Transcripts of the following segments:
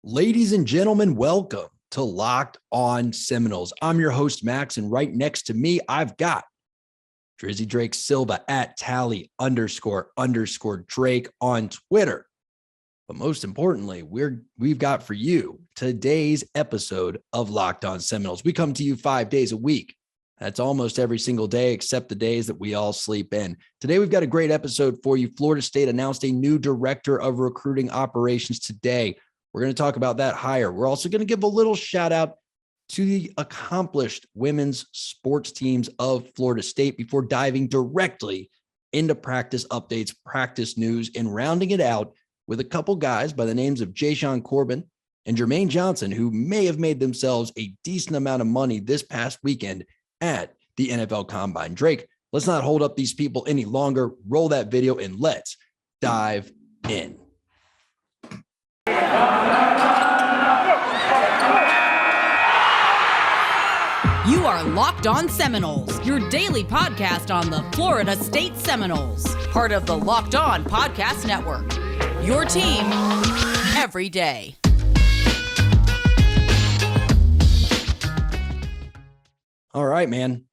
Ladies and gentlemen, welcome to Locked On Seminoles. I'm your host, Max, and right next to me, I've got Drizzy Drake Silva at Tally__Drake on Twitter. But most importantly, we've got for you today's episode of Locked On Seminoles. We come to you 5 days a week. That's almost every single day except the days that we all sleep in. Today, we've got a great episode for you. Florida State announced a new director of recruiting operations today. We're going to talk about that hire. We're also going to give a little shout out to the accomplished women's sports teams of Florida State before diving directly into practice updates, practice news, and rounding it out with a couple guys by the names of Jashaun, Corbin, and Jermaine Johnson, who may have made themselves a decent amount of money this past weekend at the NFL Combine. Drake, let's not hold up these people any longer. Roll that video and let's dive in. You are Locked On Seminoles, your daily podcast on the Florida State Seminoles, part of the Locked On Podcast Network. Your team every day. All right, man.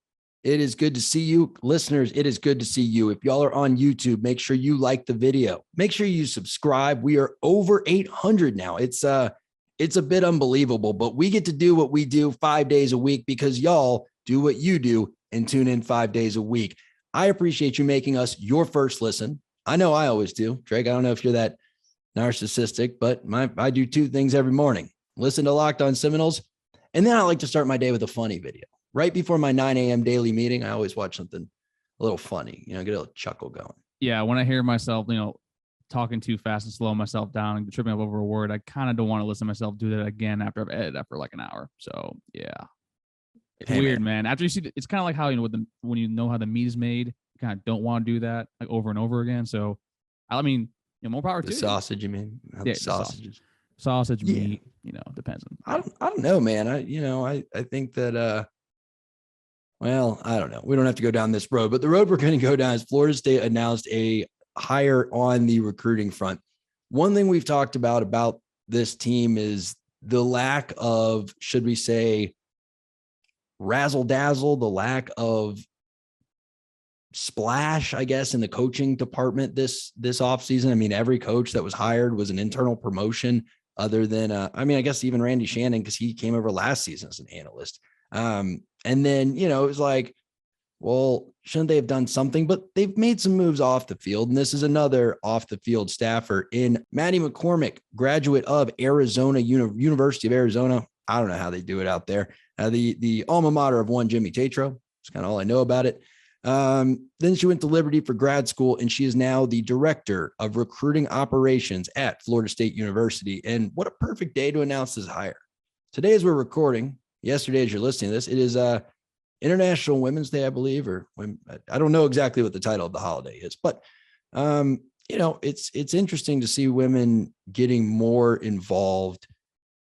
It is good to see you. Listeners, it is good to see you. If y'all are on YouTube, make sure you like the video. Make sure you subscribe. We are over 800 now. It's a bit unbelievable, but we get to do what we do 5 days a week because y'all do what you do and tune in 5 days a week. I appreciate you making us your first listen. I know I always do. Drake, I don't know if you're that narcissistic, but I do two things every morning. Listen to Locked On Seminoles, and then I like to start my day with a funny video. Right before my 9 a.m. daily meeting, I always watch something a little funny, get a little chuckle going. Yeah, when I hear myself, talking too fast and slowing myself down and tripping up over a word, I kind of don't want to listen to myself do that again after I've edited after like an hour. So yeah, it's weird, man. After you see, it's kind of like how when you know how the meat is made, you kind of don't want to do that like over and over again. So, I mean, more power to the sausage. You mean? Yeah, sausages, sausage yeah. Meat. Depends on. I don't know, man. I think that. Well, I don't know. We don't have to go down this road, but the road we're going to go down is Florida State announced a hire on the recruiting front. One thing we've talked about this team is the lack of, should we say, razzle dazzle, the lack of splash, I guess, in the coaching department this offseason. I mean, every coach that was hired was an internal promotion other than, I guess even Randy Shannon, because he came over last season as an analyst. And then, it was like, well, shouldn't they have done something? But they've made some moves off the field. And this is another off the field staffer in Maddy McCormack, graduate of Arizona, University of Arizona. I don't know how they do it out there. The alma mater of one Jimmy Tatro. That's kind of all I know about it. Then she went to Liberty for grad school, and she is now the director of recruiting operations at Florida State University. And what a perfect day to announce this hire. Today, as we're recording, yesterday, as you're listening to this, it is International Women's Day, I believe, or I don't know exactly what the title of the holiday is, but it's interesting to see women getting more involved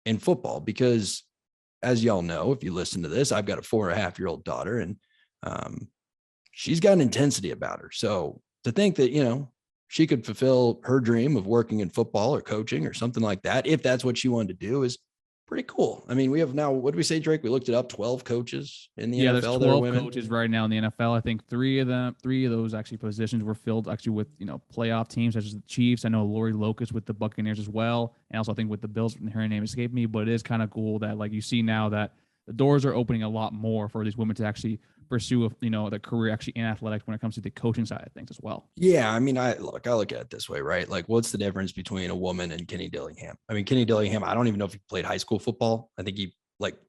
in football because, as y'all know, if you listen to this, I've got a 4.5-year-old daughter, and she's got an intensity about her. So to think that she could fulfill her dream of working in football or coaching or something like that, if that's what she wanted to do, is pretty cool. I mean, we have now, what did we say, Drake? We looked it up, 12 coaches in the NFL. There's 12 coaches right now in the NFL. I think three of those actually positions were filled actually with, playoff teams such as the Chiefs. I know Lori Locust with the Buccaneers as well. And also I think with the Bills, her name escaped me, but it is kind of cool that you see now that the doors are opening a lot more for these women to actually pursue, their career actually in athletics when it comes to the coaching side of things as well. Yeah. I mean, I look at it this way, right? Like, what's the difference between a woman and Kenny Dillingham? I mean, Kenny Dillingham, I don't even know if he played high school football. I think he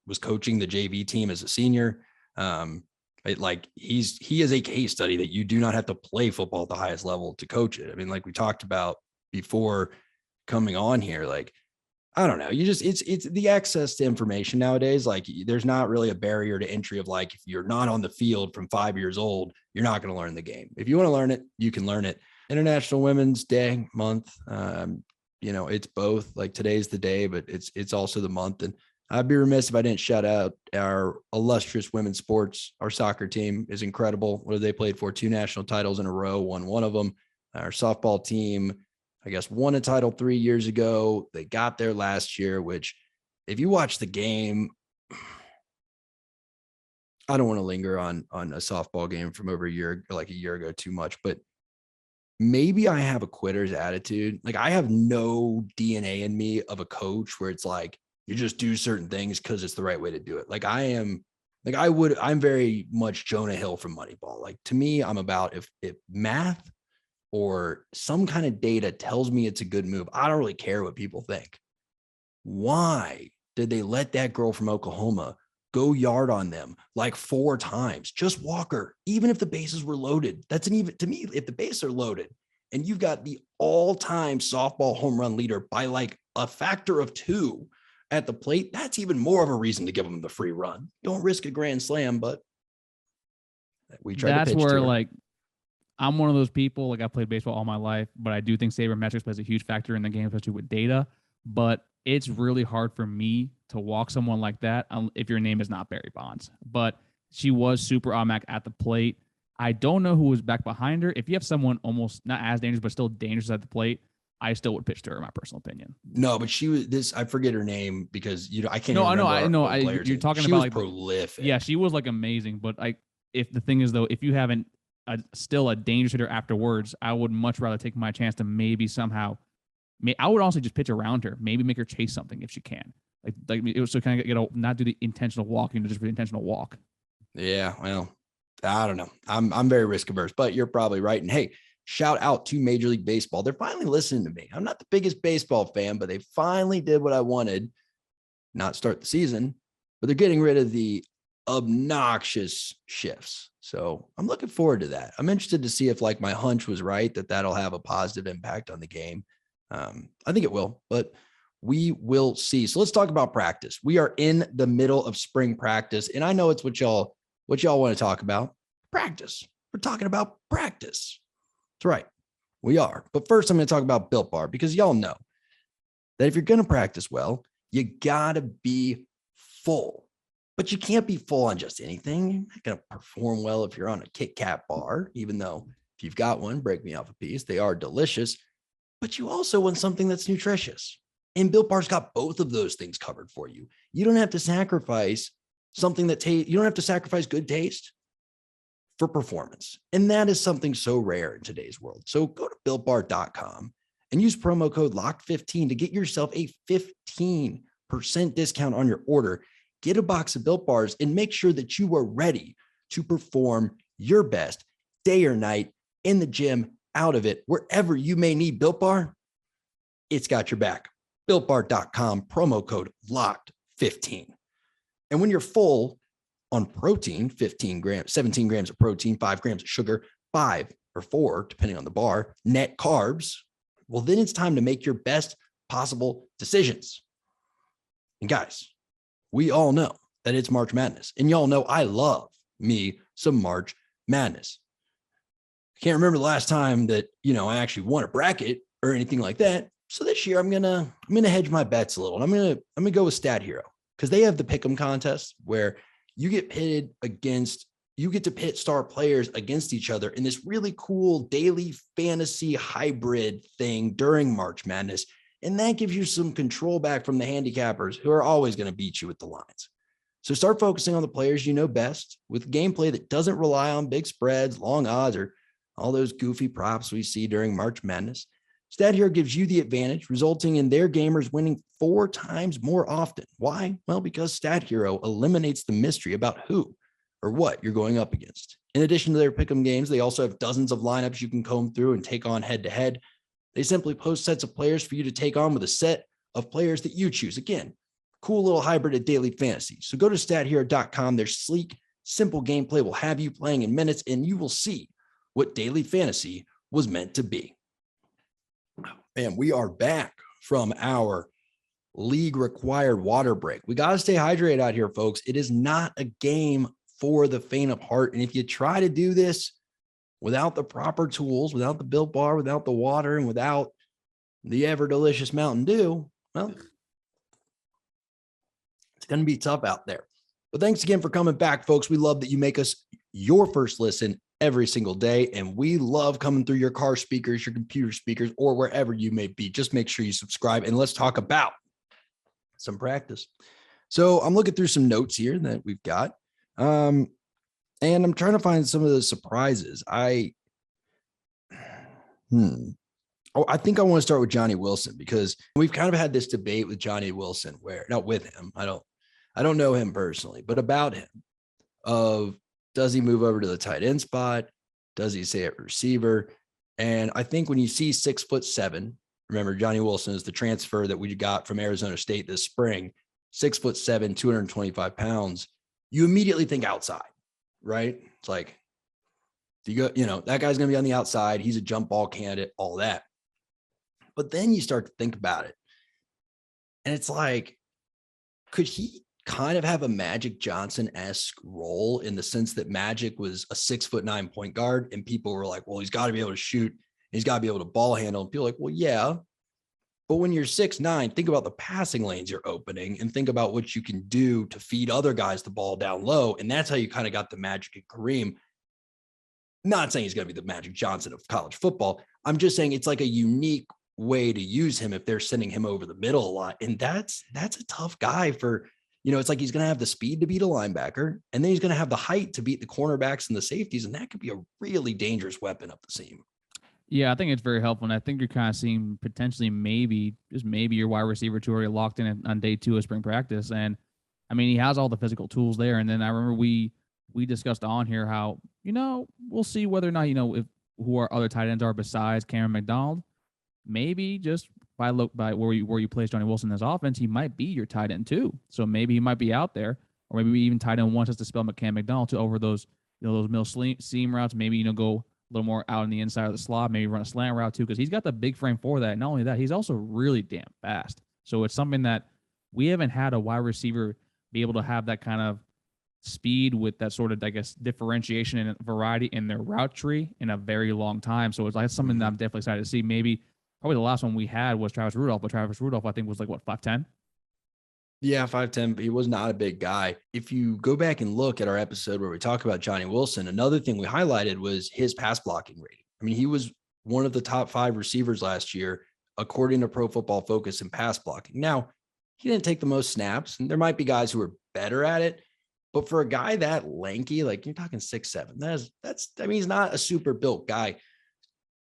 was coaching the JV team as a senior. He is a case study that you do not have to play football at the highest level to coach it. I mean, like we talked about before coming on here, I don't know. It's the access to information nowadays. There's not really a barrier to entry of if you're not on the field from 5 years old, you're not going to learn the game. If you want to learn it, you can learn it. International Women's Day month. It's both. Today's the day, but it's also the month. And I'd be remiss if I didn't shout out our illustrious women's sports. Our soccer team is incredible. What have they played for? 2 national titles in a row, won one of them. Our softball team, I guess, won a title 3 years ago. They got there last year, which if you watch the game, I don't want to linger on a softball game from over a year ago too much, but maybe I have a quitter's attitude. Like, I have no DNA in me of a coach where it's like, you just do certain things because it's the right way to do it. Like, I'm very much Jonah Hill from Moneyball. Like, to me, I'm about if math or some kind of data tells me it's a good move, I don't really care what people think. Why did they let that girl from Oklahoma go yard on them like 4 times? Just walk her, even if the bases were loaded. That's an even, to me, if the bases are loaded and you've got the all-time softball home run leader by like a factor of 2 at the plate, that's even more of a reason to give them the free run. Don't risk a grand slam, but we try to pitch to her. That's where, like, I'm one of those people, like, I played baseball all my life, but I do think sabermetrics plays a huge factor in the game, especially with data. But it's really hard for me to walk someone like that if your name is not Barry Bonds. But she was super automatic at the plate. I don't know who was back behind her. If you have someone almost not as dangerous, but still dangerous at the plate, I still would pitch to her, in my personal opinion. No, but she was this. I forget her name because I can't. No, even I know. You're talking she about was like prolific. Yeah, she was like amazing. But if the thing is though, if you haven't still a dangerous hitter afterwards, I would much rather take my chance to maybe somehow. I would also just pitch around her, maybe make her chase something if she can. Like it was so kind of not do the intentional walking, but just the intentional walk. Yeah, well, I don't know. I'm very risk averse, but you're probably right. And hey, shout out to Major League Baseball. They're finally listening to me. I'm not the biggest baseball fan, but they finally did what I wanted. Not start the season, but they're getting rid of the obnoxious shifts. So I'm looking forward to that. I'm interested to see if like my hunch was right, that'll have a positive impact on the game. I think it will, but we will see. So let's talk about practice. We are in the middle of spring practice, and I know it's what y'all want to talk about. Practice. We're talking about practice. That's right. We are. But first, I'm going to talk about Built Bar, because y'all know that if you're going to practice well, you got to be full. But you can't be full on just anything. You're not going to perform well if you're on a Kit Kat bar, even though if you've got one, break me off a piece. They are delicious. But you also want something that's nutritious. And Built Bar's got both of those things covered for you. You don't have to sacrifice something that you don't have to sacrifice good taste for performance. And that is something so rare in today's world. So go to BuiltBar.com and use promo code LOCKED15 to get yourself a 15% discount on your order. Get a box of Built Bars and make sure that you are ready to perform your best day or night, in the gym, out of it, wherever you may need Built Bar. It's got your back. BuiltBar.com, promo code LOCKED15. And when you're full on protein, 17 grams of protein, 5 grams of sugar, 5 or 4, depending on the bar, net carbs, well, then it's time to make your best possible decisions. And guys, we all know that it's March Madness, and y'all know I love me some March Madness. I can't remember the last time that, I actually won a bracket or anything like that. So this year I'm gonna hedge my bets a little. And I'm gonna go with Stat Hero, because they have the pick'em contest where you get to pit star players against each other in this really cool daily fantasy hybrid thing during March Madness. And that gives you some control back from the handicappers who are always going to beat you with the lines. So start focusing on the players you know best with gameplay that doesn't rely on big spreads, long odds, or all those goofy props we see during March Madness. Stat Hero gives you the advantage, resulting in their gamers winning 4 times more often. Why? Well, because Stat Hero eliminates the mystery about who or what you're going up against. In addition to their pick'em games, they also have dozens of lineups you can comb through and take on head-to-head. They simply post sets of players for you to take on with a set of players that you choose. Again, cool little hybrid of daily fantasy. So go to stathero.com. Their sleek, simple gameplay will have you playing in minutes, and you will see what daily fantasy was meant to be. Man, we are back from our league-required water break. We got to stay hydrated out here, folks. It is not a game for the faint of heart. And if you try to do this without the proper tools, without the Built Bar, without the water, and without the ever-delicious Mountain Dew, well, it's going to be tough out there. But thanks again for coming back, folks. We love that you make us your first listen every single day. And we love coming through your car speakers, your computer speakers, or wherever you may be. Just make sure you subscribe and let's talk about some practice. So I'm looking through some notes here that we've got. And I'm trying to find some of the surprises. I think I want to start with Johnny Wilson, because we've kind of had this debate with Johnny Wilson, where not with him, I don't know him personally, but about him, of does he move over to the tight end spot? Does he stay at receiver? And I think when you see 6'7", remember Johnny Wilson is the transfer that we got from Arizona State this spring, 6'7", 225 pounds, you immediately think outside, right? It's like, that guy's going to be on the outside. He's a jump ball candidate, all that. But then you start to think about it. And it's like, could he kind of have a Magic Johnson-esque role, in the sense that Magic was a 6'9" point guard and people were like, well, he's got to be able to shoot. He's got to be able to ball handle. And people are like, well, yeah. But when you're 6'9", think about the passing lanes you're opening and think about what you can do to feed other guys the ball down low. And that's how you kind of got the Magic and Kareem. Not saying he's going to be the Magic Johnson of college football. I'm just saying it's like a unique way to use him if they're sending him over the middle a lot. And that's a tough guy for, it's like he's going to have the speed to beat a linebacker, and then he's going to have the height to beat the cornerbacks and the safeties. And that could be a really dangerous weapon up the seam. Yeah, I think it's very helpful. And I think you're kind of seeing potentially maybe your wide receiver 2 already locked in on day 2 of spring practice. And I mean, he has all the physical tools there. And then I remember we discussed on here how, we'll see whether or not, if who our other tight ends are besides Cameron McDonald. Maybe just by where you place Johnny Wilson in this offense, he might be your tight end 2. So maybe he might be out there, or maybe even tight end 1 just to spell Cam McDonald to over those, those middle seam routes. Maybe, go a little more out on the inside of the slot, maybe run a slant route too, because he's got the big frame for that. Not only that, he's also really damn fast. So it's something that we haven't had a wide receiver be able to have that kind of speed with that sort of, I guess, differentiation and variety in their route tree in a very long time. So it's like something that I'm definitely excited to see. Maybe probably the last one we had was Travis Rudolph, but Travis Rudolph, I think, was like, 5'10"? Yeah, 5'10", but he was not a big guy. If you go back and look at our episode where we talk about Johnny Wilson, another thing we highlighted was his pass blocking rating. I mean, he was one of the top 5 receivers last year, according to Pro Football Focus, in pass blocking. Now, he didn't take the most snaps, and there might be guys who are better at it, but for a guy that lanky, like you're talking 6'7", he's not a super built guy.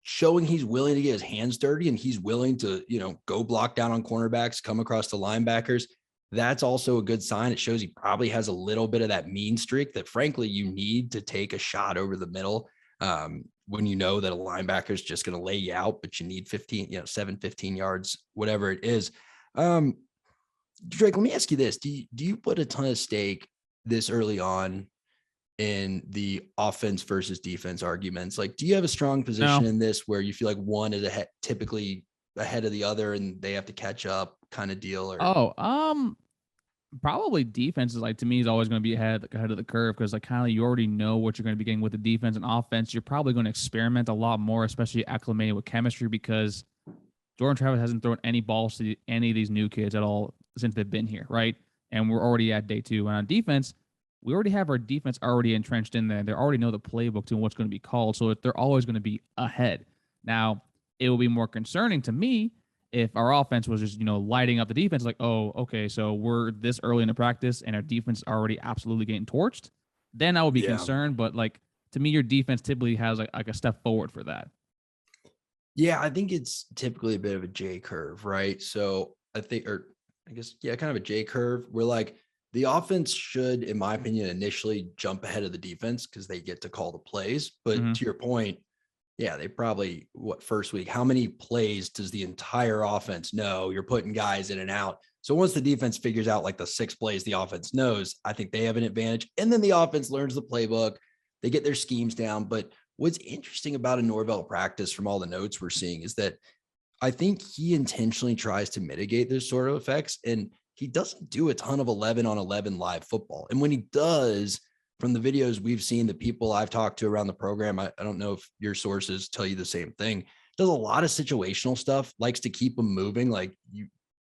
Showing he's willing to get his hands dirty and he's willing to, go block down on cornerbacks, come across the linebackers. That's also a good sign. It shows he probably has a little bit of that mean streak that, frankly, you need to take a shot over the middle when you know that a linebacker is just going to lay you out, but you need 15 yards, whatever it is. Drake, let me ask you this. Do you put a ton of stake this early on in the offense versus defense arguments? Like, do you have a strong position in this where you feel like one is typically ahead of the other and they have to catch up kind of deal? Or probably defense is, like, to me, is always going to be ahead of the curve, because like kind of you already know what you're going to be getting with the defense. And offense, you're probably going to experiment a lot more, especially acclimating with chemistry, because Jordan Travis hasn't thrown any balls to any of these new kids at all since they've been here, right? And we're already at day 2. And on defense, we already have our defense already entrenched in there. They already know the playbook to what's going to be called, so they're always going to be ahead. Now, it will be more concerning to me if our offense was just, lighting up the defense, like, oh, okay, so we're this early in the practice and our defense is already absolutely getting torched. Then I would be concerned. But, like, to me, your defense typically has like a step forward for that. Yeah, I think it's typically a bit of a J curve, right? So I think, kind of a J curve where, like, the offense should, in my opinion, initially jump ahead of the defense because they get to call the plays. But to your point, yeah, they probably, first week, how many plays does the entire offense know? You're putting guys in and out. So once the defense figures out like the 6 plays the offense knows, I think they have an advantage. And then the offense learns the playbook. They get their schemes down. But what's interesting about a Norvell practice from all the notes we're seeing is that I think he intentionally tries to mitigate those sort of effects. And he doesn't do a ton of 11-on-11 live football. And when he does, from the videos we've seen, the people I've talked to around the program, I don't know if your sources tell you the same thing, does a lot of situational stuff, likes to keep them moving. Like,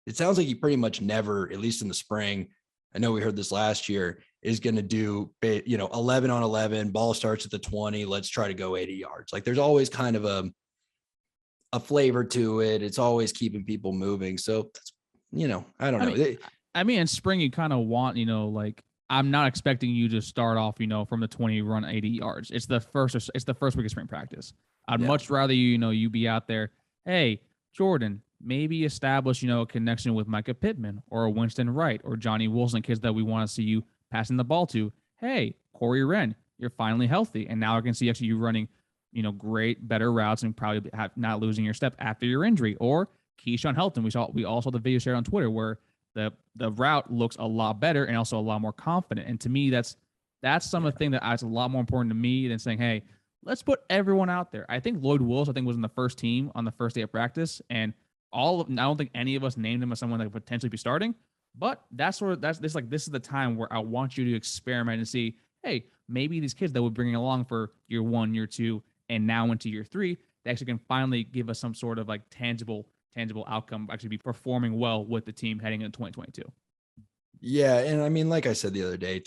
it sounds like he pretty much never, at least in the spring, I know we heard this last year, is going to do, 11 on 11, ball starts at the 20. Let's try to go 80 yards. Like there's always kind of a flavor to it. It's always keeping people moving. So, I don't know. I mean, in spring, you kind of want, like, I'm not expecting you to start off, from the 20, run 80 yards. It's the first week of spring practice. I'd much rather you be out there. Hey, Jordan, maybe establish, a connection with Micah Pittman or a Winston Wright or Johnny Wilson, kids that we want to see you passing the ball to. Hey, Corey Wren, you're finally healthy. And now I can see actually you running, great, better routes and probably not losing your step after your injury. Or Keyshawn Helton. We all saw the video shared on Twitter where the route looks a lot better and also a lot more confident. And to me, that's some of the thing that's a lot more important to me than saying, hey, let's put everyone out there. I think Lloyd Wills, was in the first team on the first day of practice, and I don't think any of us named him as someone that could potentially be starting. But this is the time where I want you to experiment and see, hey, maybe these kids that we're bringing along for year 1, year 2, and now into year 3, they actually can finally give us some sort of like tangible outcome, actually be performing well with the team heading into 2022. Yeah. And I mean, like I said the other day,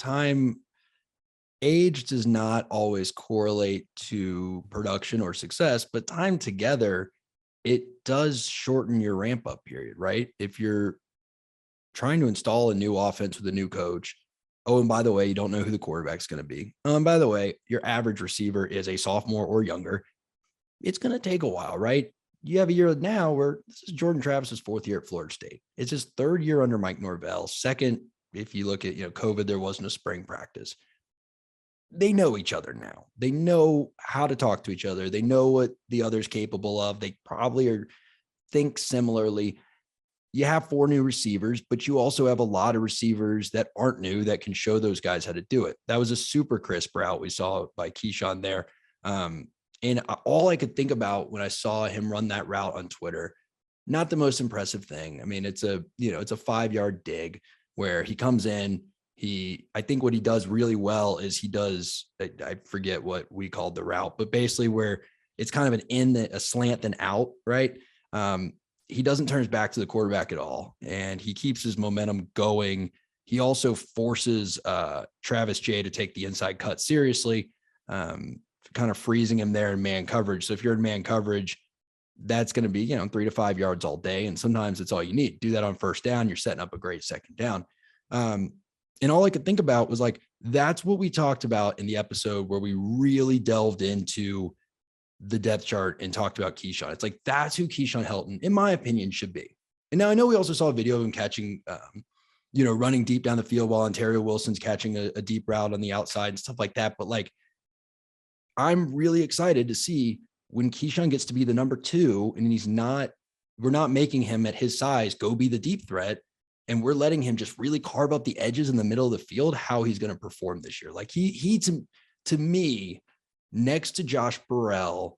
age does not always correlate to production or success, but time together, it does shorten your ramp up period, right? If you're trying to install a new offense with a new coach, oh, and by the way, you don't know who the quarterback's going to be. Oh, and by the way, your average receiver is a sophomore or younger. It's going to take a while, right? You have a year now where this is Jordan Travis's 4th year at Florida State. It's his 3rd year under Mike Norvell. 2nd, if you look at, COVID, there wasn't a spring practice. They know each other now. They know how to talk to each other. They know what the other's capable of. They probably think similarly. You have 4 new receivers, but you also have a lot of receivers that aren't new that can show those guys how to do it. That was a super crisp route we saw by Keyshawn there. And all I could think about when I saw him run that route on Twitter, not the most impressive thing. I mean, it's a 5-yard dig where he comes in. I think what he does really well is I forget what we called the route, but basically where it's kind of a slant and out, right? He doesn't turn his back to the quarterback at all, and he keeps his momentum going. He also forces Travis J to take the inside cut seriously, kind of freezing him there in man coverage. So if you're in man coverage, that's going to be, 3 to 5 yards all day. And sometimes it's all you need. Do that on first down. You're setting up a great second down. And all I could think about was like, that's what we talked about in the episode where we really delved into the depth chart and talked about Keyshawn. It's like, that's who Keyshawn Helton, in my opinion, should be. And now I know we also saw a video of him catching, running deep down the field while Ontario Wilson's catching a deep route on the outside and stuff like that. But like, I'm really excited to see when Keyshawn gets to be the number 2 and we're not making him at his size go be the deep threat. And we're letting him just really carve up the edges in the middle of the field, how he's going to perform this year. Like he to me, next to Josh Burrell,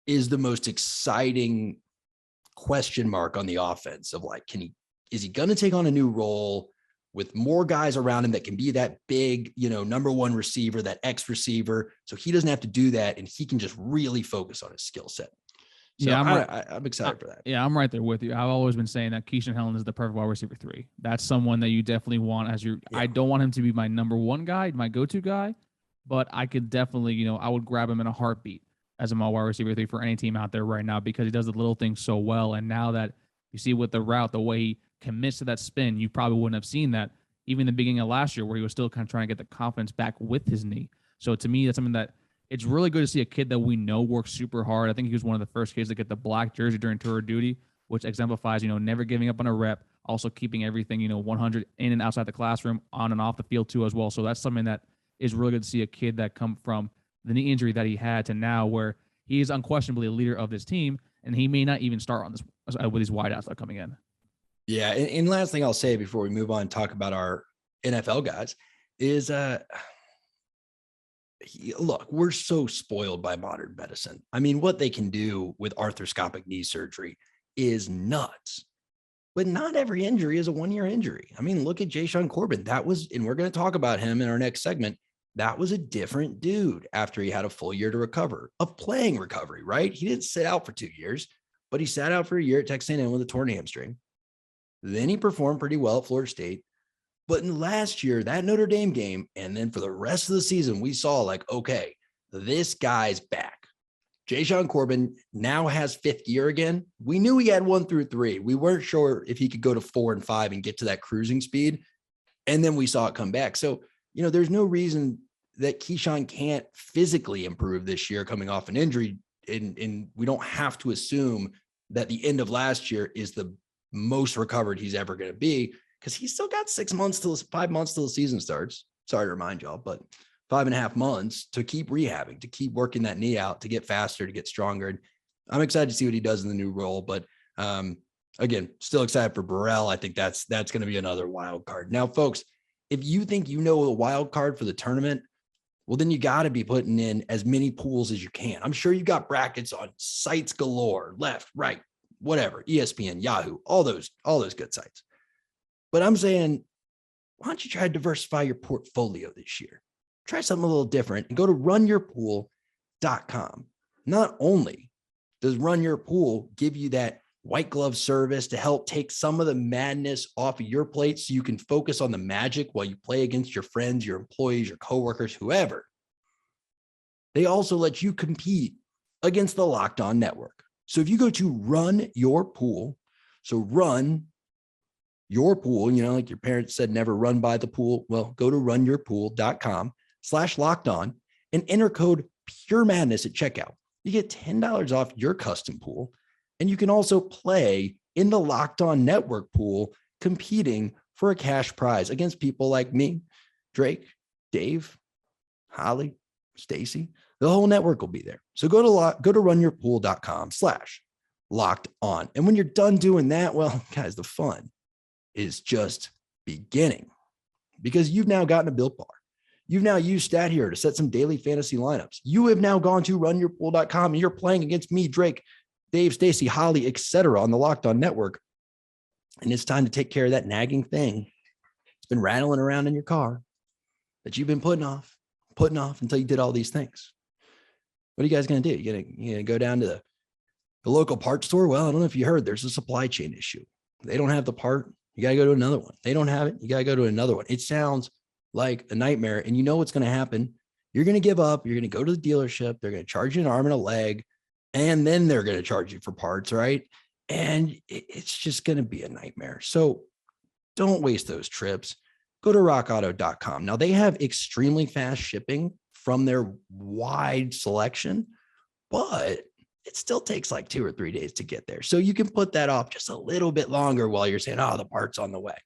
is the most exciting question mark on the offense of like, is he going to take on a new role with more guys around him that can be that big, number 1 receiver, that X receiver. So he doesn't have to do that. And he can just really focus on his skill set. So yeah, I'm excited for that. Yeah, I'm right there with you. I've always been saying that Keyshawn Helton is the perfect wide receiver 3. That's someone that you definitely want as your. Yeah. I don't want him to be my number 1 guy, my go-to guy, but I could definitely, I would grab him in a heartbeat as my wide receiver 3 for any team out there right now because he does the little things so well. And now that you see with the route, the way he commits to that spin, you probably wouldn't have seen that even in the beginning of last year where he was still kind of trying to get the confidence back with his knee. So to me, that's something that. It's really good to see a kid that we know works super hard. I think he was one of the first kids to get the black jersey during tour duty, which exemplifies, never giving up on a rep, also keeping everything, 100 in and outside the classroom, on and off the field too as well. So that's something that is really good to see a kid that come from the knee injury that he had to now where he is unquestionably a leader of this team, and he may not even start on this with these wideouts that are coming in. Yeah, and last thing I'll say before we move on and talk about our NFL guys is look, we're so spoiled by modern medicine. I mean, what they can do with arthroscopic knee surgery is nuts. But not every injury is a 1-year injury. I mean, look at Jashaun Corbin. And we're going to talk about him in our next segment. That was a different dude after he had a full year to recover, of playing recovery, right? He didn't sit out for 2 years, but he sat out for a year at Texas A&M with a torn hamstring. Then he performed pretty well at Florida State. But in last year, that Notre Dame game, and then for the rest of the season, we saw like, okay, this guy's back. Jashaun Corbin now has fifth gear again. We knew he had 1 through 3. We weren't sure if he could go to 4 and 5 and get to that cruising speed. And then we saw it come back. So, there's no reason that Keyshawn can't physically improve this year coming off an injury. And we don't have to assume that the end of last year is the most recovered he's ever going to be, because he's still got 5 months till the season starts. Sorry to remind y'all, but 5.5 months to keep rehabbing, to keep working that knee out, to get faster, to get stronger. And I'm excited to see what he does in the new role. But again, still excited for Burrell. I think that's going to be another wild card. Now, folks, if you think the wild card for the tournament, well, then you got to be putting in as many pools as you can. I'm sure you got brackets on sites galore, left, right, whatever, ESPN, Yahoo, all those good sites. But I'm saying, why don't you try to diversify your portfolio this year? Try something a little different and go to runyourpool.com. Not only does Run Your Pool give you that white glove service to help take some of the madness off of your plate so you can focus on the magic while you play against your friends, your employees, your coworkers, whoever. They also let you compete against the Locked On Network. So if you go to Run Your Pool, so Run Your Pool, like your parents said, never run by the pool. Well, go to runyourpool.com/lockedon and enter code Pure Madness at checkout. You get $10 off your custom pool. And you can also play in the Locked On Network pool, competing for a cash prize against people like me, Drake, Dave, Holly, Stacy. The whole network will be there. So go to runyourpool.com/lockedon. And when you're done doing that, well, guys, the fun is just beginning, because you've now gotten a Built Bar. You've now used Stat Hero to set some daily fantasy lineups. You have now gone to runyourpool.com and you're playing against me, Drake, Dave, Stacy, Holly, etc. on the Locked On Network. And it's time to take care of that nagging thing. It's been rattling around in your car that you've been putting off until you did all these things. What are you guys going to do? You're going to go down to the local parts store? Well, I don't know if you heard, there's a supply chain issue. They don't have the part. You got to go to another one. They don't have it. You got to go to another one. It sounds like a nightmare. And you know what's going to happen. You're going to give up. You're going to go to the dealership. They're going to charge you an arm and a leg. And then they're going to charge you for parts, right? And it's just going to be a nightmare. So don't waste those trips. Go to rockauto.com. Now, they have extremely fast shipping from their wide selection, but it still takes like 2 or 3 days to get there. So you can put that off just a little bit longer while you're saying, the part's on the way.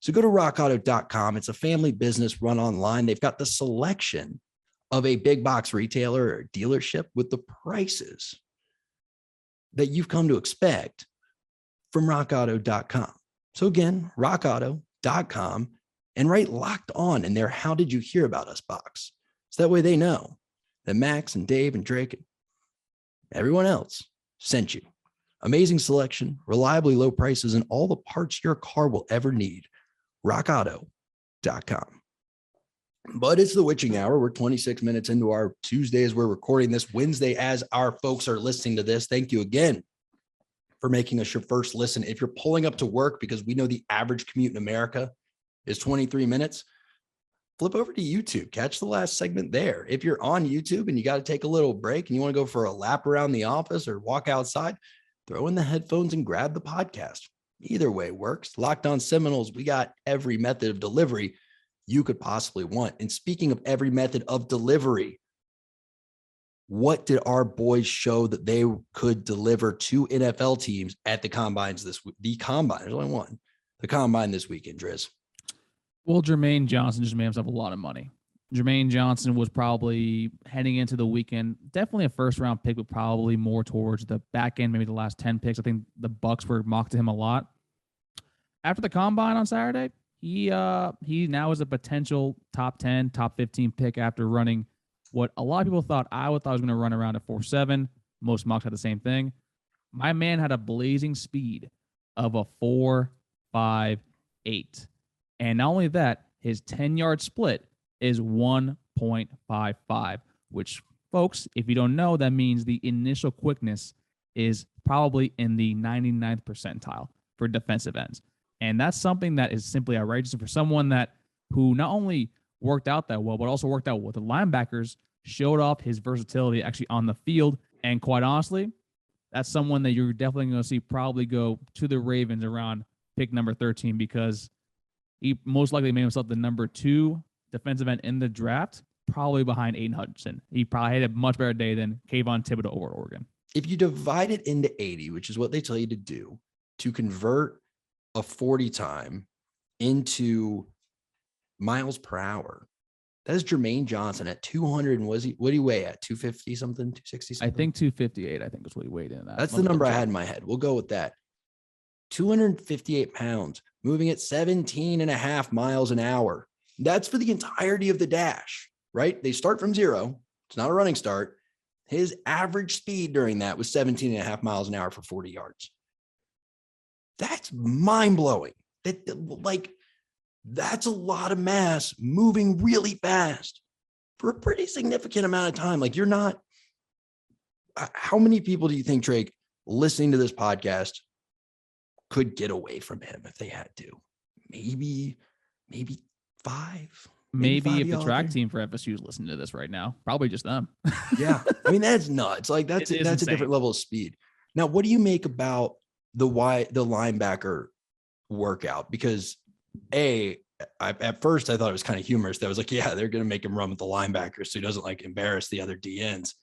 So go to rockauto.com. It's a family business run online. They've got the selection of a big box retailer or dealership with the prices that you've come to expect from rockauto.com. So again, rockauto.com, and write Locked On in their How Did You Hear About Us box. So that way they know that Max and Dave and Drake and everyone else sent you. Amazing selection, reliably low prices, and all the parts your car will ever need. rockauto.com. But it's the witching hour. We're 26 minutes into our Tuesday as we're recording this, Wednesday as our folks are listening to this. Thank you again for making us your first listen. If you're pulling up to work, because we know the average commute in America is 23 minutes, flip over to YouTube. Catch the last segment there. If you're on YouTube and you got to take a little break and you want to go for a lap around the office or walk outside, throw in the headphones and grab the podcast. Either way works. Locked On Seminoles, we got every method of delivery you could possibly want. And speaking of every method of delivery, what did our boys show that they could deliver to NFL teams at the combines this week? The combine, there's only one. The combine this weekend, Driz. Well, Jermaine Johnson just made himself a lot of money. Jermaine Johnson was probably heading into the weekend, definitely a first-round pick, but probably more towards the back end, maybe the last 10 picks. I think the Bucs were mocked to him a lot. After the combine on Saturday, he now is a potential top 10, top 15 pick after running what a lot of people thought I was going to run around at 4.7. Most mocks had the same thing. My man had a blazing speed of a 4.58. And not only that, his 10-yard split is 1.55, which, folks, if you don't know, that means the initial quickness is probably in the 99th percentile for defensive ends. And that's something that is simply outrageous for someone who not only worked out that well, but also worked out with the linebackers, showed off his versatility actually on the field. And quite honestly, that's someone that you're definitely going to see probably go to the Ravens around pick number 13, because he most likely made himself the number 2 defensive end in the draft, probably behind Aiden Hutchinson. He probably had a much better day than Kayvon Thibodeau over Oregon. If you divide it into 80, which is what they tell you to do, to convert a 40 time into miles per hour, that is Jermaine Johnson at 200. And what do you weigh at? 250 something, 260 something? I think 258, I think is what he weighed in. That's the number I had in my head. We'll go with that. 258 pounds, moving at 17.5 miles an hour. That's for the entirety of the dash, right? They start from 0. It's not a running start. His average speed during that was 17.5 miles an hour for 40 yards. That's mind-blowing. That's a lot of mass moving really fast for a pretty significant amount of time. Like, you're not, how many people do you think, Drake, listening to this podcast could get away from him if they had to? Maybe 5. Maybe if the track team for FSU is listening to this right now, probably just them. Yeah. I mean, that's nuts. Like, that's a different level of speed. Now, what do you make about the linebacker workout? Because at first I thought it was kind of humorous. That was like, yeah, they're going to make him run with the linebackers so he doesn't like embarrass the other DNs.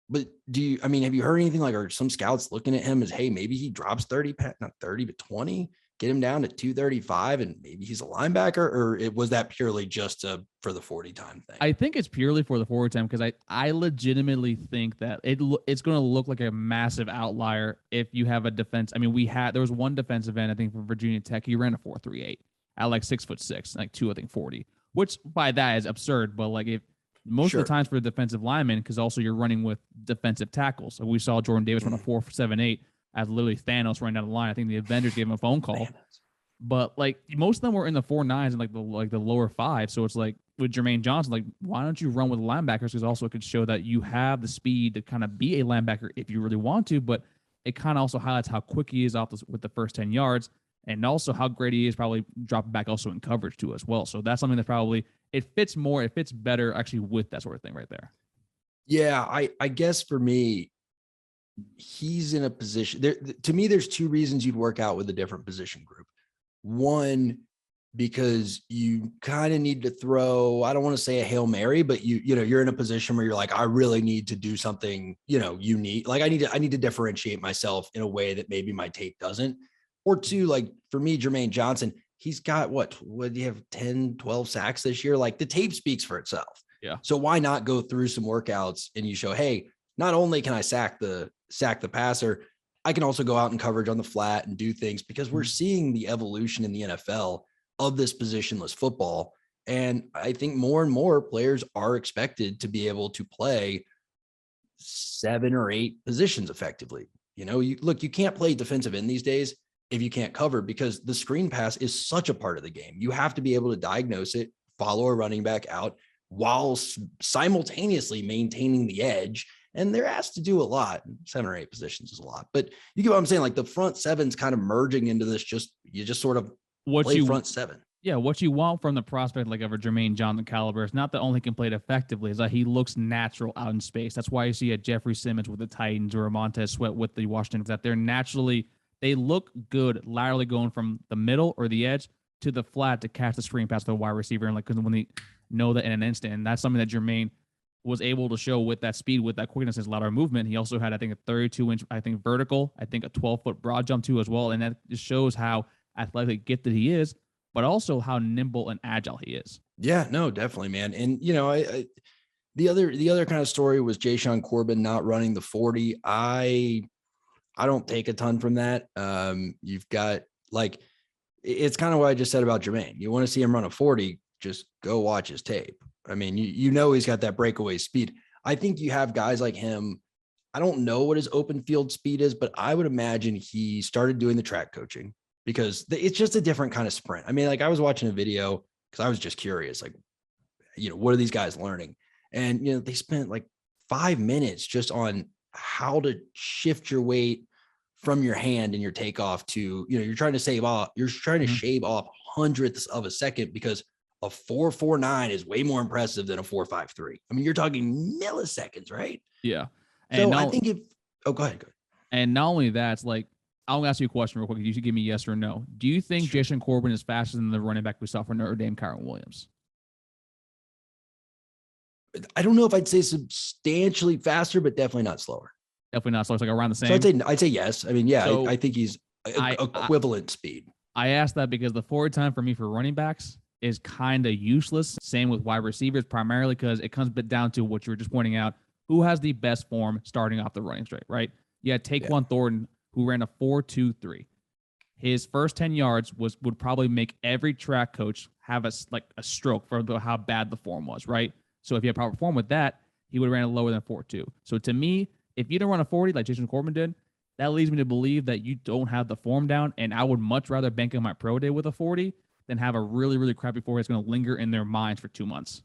But have you heard anything like, are some scouts looking at him as, hey, maybe he drops 30, not 30, but 20, get him down to 235 and maybe he's a linebacker? Or was that purely just for the 40 time thing? I think it's purely for the 40 time, because I legitimately think that it's going to look like a massive outlier if you have a defense. I mean, there was one defensive end, I think, for Virginia Tech. He ran a 4.38 at like 6'6", like 240, which by that is absurd. But like, if most of the times for a defensive lineman, because also you're running with defensive tackles. So we saw Jordan Davis run a 4.78 as literally Thanos running down the line. I think the Avengers gave him a phone call. But like, most of them were in the 4.9s and like the lower 5. So it's like with Jermaine Johnson, like, why don't you run with linebackers? Because also it could show that you have the speed to kind of be a linebacker if you really want to. But it kind of also highlights how quick he is with the first 10 yards. And also how great he is probably dropping back also in coverage too as well. So that's something that probably it fits better actually with that sort of thing right there. Yeah, I guess for me, he's in a position there. To me, there's 2 reasons you'd work out with a different position group. One, because you kind of need to throw, I don't want to say a Hail Mary, but you're in a position where you're like, I really need to do something, unique. Like I need to differentiate myself in a way that maybe my tape doesn't. Or 2, like for me, Jermaine Johnson, he's got what do you have, 10, 12 sacks this year? Like, the tape speaks for itself. Yeah. So why not go through some workouts and you show, hey, not only can I sack the passer, I can also go out in coverage on the flat and do things, because we're seeing the evolution in the NFL of this positionless football. And I think more and more players are expected to be able to play 7 or 8 positions effectively. You can't play defensive end these days if you can't cover, because the screen pass is such a part of the game. You have to be able to diagnose it, follow a running back out while simultaneously maintaining the edge. And they're asked to do a lot. 7 or 8 positions is a lot, but you get what I'm saying? Like, the front 7's kind of merging into this. You just sort of play front 7. Yeah. What you want from the prospect, like of a Jermaine Johnson caliber, is not that only can play it effectively, is that he looks natural out in space. That's why you see a Jeffrey Simmons with the Titans or a Montez Sweat with the Washington, that they look good laterally going from the middle or the edge to the flat to catch the screen pass to the wide receiver. And like, because when they know that in an instant, and that's something that Jermaine was able to show with that speed, with that quickness, his lateral movement. He also had, I think, a 32-inch, vertical, a 12-foot broad jump too as well. And that just shows how athletically gifted he is, but also how nimble and agile he is. Yeah, no, definitely, man. And, the other kind of story was Jashaun Corbin not running the 40. I don't take a ton from that. You've got, like, it's kind of what I just said about Jermaine. You want to see him run a 40, just go watch his tape. I mean, he's got that breakaway speed. I think you have guys like him. I don't know what his open field speed is, but I would imagine he started doing the track coaching, because it's just a different kind of sprint. I mean, like, I was watching a video because I was just curious, like, what are these guys learning? And, they spent like 5 minutes just on how to shift your weight from your hand and your takeoff to, you're trying to shave off hundredths of a second, because a 4.49 is way more impressive than a 4.53. I mean, you're talking milliseconds, right? Yeah. And so I think go ahead. And not only that, it's like, I'll ask you a question real quick. You should give me yes or no. Do you think Jashaun Corbin is faster than the running back we saw for Notre Dame, Kyron Williams? I don't know if I'd say substantially faster, but definitely not slower. Definitely not slower. It's like around the same. So I'd say yes. I mean, yeah, so I think he's equivalent speed. I asked that because the forward time for me for running backs is kind of useless. Same with wide receivers, primarily because it comes down to what you were just pointing out. Who has the best form starting off the running straight, right? Yeah, Taquan Thornton, who ran a 4.23. His first 10 yards would probably make every track coach have a stroke for how bad the form was, right? So if you have proper form with that, he would have ran it lower than 4.2. So to me, if you don't run a 40 like Jashaun Corbin did, that leads me to believe that you don't have the form down, and I would much rather bank on my pro day with a 40 than have a really, really crappy 40 that's going to linger in their minds for 2 months.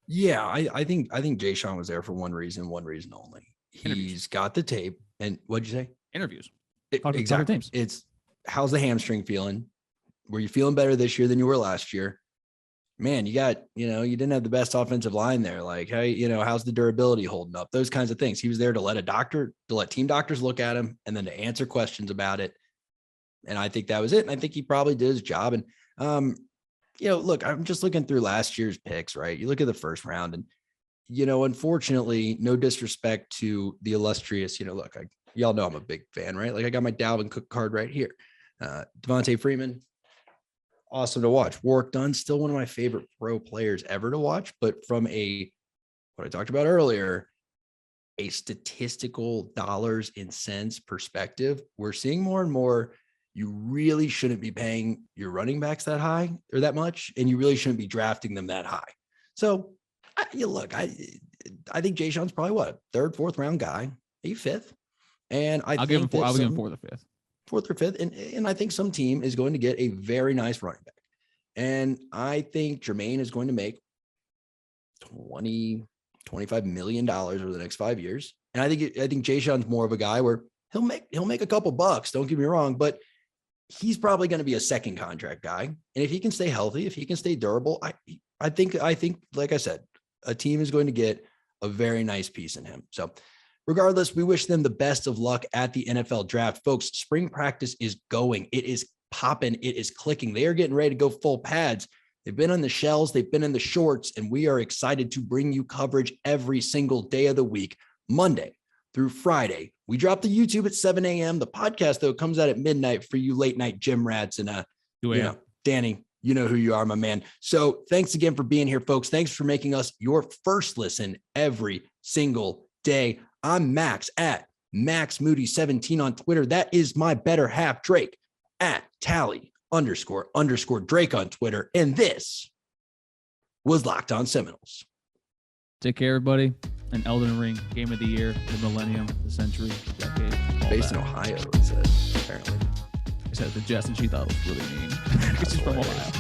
Yeah, I think Jashaun was there for one reason only. He's got the tape. And what'd you say? Interviews. Exactly. It's how's the hamstring feeling? Were you feeling better this year than you were last year? Man, you didn't have the best offensive line there. Like, hey, how's the durability holding up? Those kinds of things. He was there to let team doctors look at him and then to answer questions about it. And I think that was it. And I think he probably did his job. And, look, I'm just looking through last year's picks, right? You look at the first round and, unfortunately, no disrespect to the illustrious, y'all know I'm a big fan, right? Like I got my Dalvin Cook card right here. Devontae Freeman, awesome to watch. Warwick Dunn, still one of my favorite pro players ever to watch. But from what I talked about earlier, a statistical dollars and cents perspective, we're seeing more and more. You really shouldn't be paying your running backs that high or that much, and you really shouldn't be drafting them that high. So, I think Jashaun's probably a third, fourth round guy, maybe fifth. And I'll give him fourth or fifth. Fourth or fifth. And I think some team is going to get a very nice running back. And I think Jermaine is going to make $25 million over the next 5 years. And I think Jashaun's more of a guy where he'll make a couple bucks, don't get me wrong, but he's probably going to be a second contract guy. And if he can stay healthy, if he can stay durable, I think, like I said, a team is going to get a very nice piece in him. So regardless, we wish them the best of luck at the NFL draft. Folks, spring practice is going. It is popping. It is clicking. They are getting ready to go full pads. They've been on the shells. They've been in the shorts, and we are excited to bring you coverage every single day of the week, Monday through Friday. We drop the YouTube at 7 a.m. The podcast, though, comes out at midnight for you late night gym rats. And, Danny, you know who you are, my man. So thanks again for being here, folks. Thanks for making us your first listen every single day. I'm Max at MaxMoody17 on Twitter. That is my better half, Drake, at Tally__Drake on Twitter. And this was Locked On Seminoles. Take care, everybody. An Elden Ring, Game of the Year, the Millennium, the Century, the Decade. Based in Ohio, it said, apparently. I said the Jess, and she thought it was really mean. She's from Ohio.